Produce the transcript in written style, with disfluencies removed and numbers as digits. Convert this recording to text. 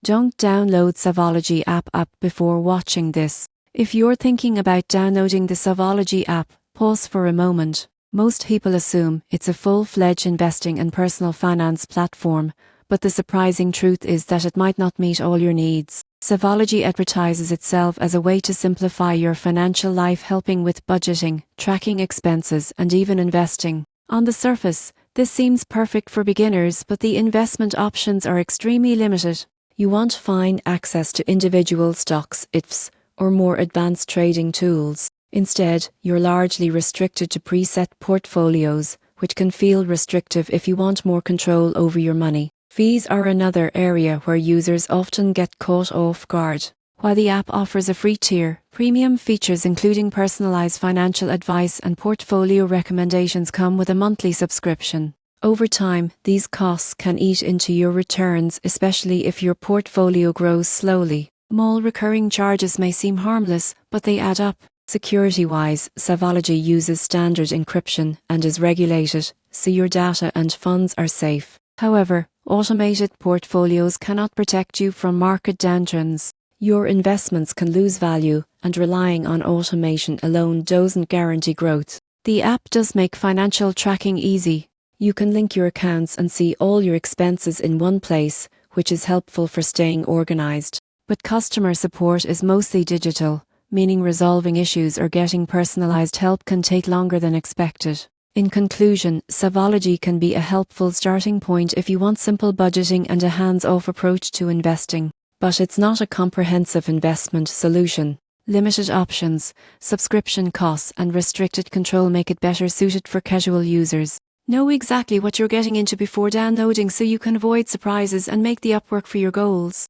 Don't download Savology app before watching this. If you're thinking about downloading the Savology app, pause for a moment. Most people assume it's a full-fledged investing and personal finance platform, but the surprising truth is that it might not meet all your needs. Savology advertises itself as a way to simplify your financial life, helping with budgeting, tracking expenses, and even investing. On the surface, this seems perfect for beginners, but the investment options are extremely limited. You won't find access to individual stocks, ETFs, or more advanced trading tools. Instead, you're largely restricted to preset portfolios, which can feel restrictive if you want more control over your money. Fees are another area where users often get caught off guard. While the app offers a free tier, premium features including personalized financial advice and portfolio recommendations come with a monthly subscription. Over time, these costs can eat into your returns, especially if your portfolio grows slowly. Small recurring charges may seem harmless, but they add up. Security-wise, Savology uses standard encryption and is regulated, so your data and funds are safe. However, automated portfolios cannot protect you from market downturns. Your investments can lose value, and relying on automation alone doesn't guarantee growth. The app does make financial tracking easy. You can link your accounts and see all your expenses in one place, which is helpful for staying organized. But customer support is mostly digital, meaning resolving issues or getting personalized help can take longer than expected. In conclusion, Savology can be a helpful starting point if you want simple budgeting and a hands-off approach to investing. But it's not a comprehensive investment solution. Limited options, subscription costs, and restricted control make it better suited for casual users. Know exactly what you're getting into before downloading so you can avoid surprises and make the app work for your goals.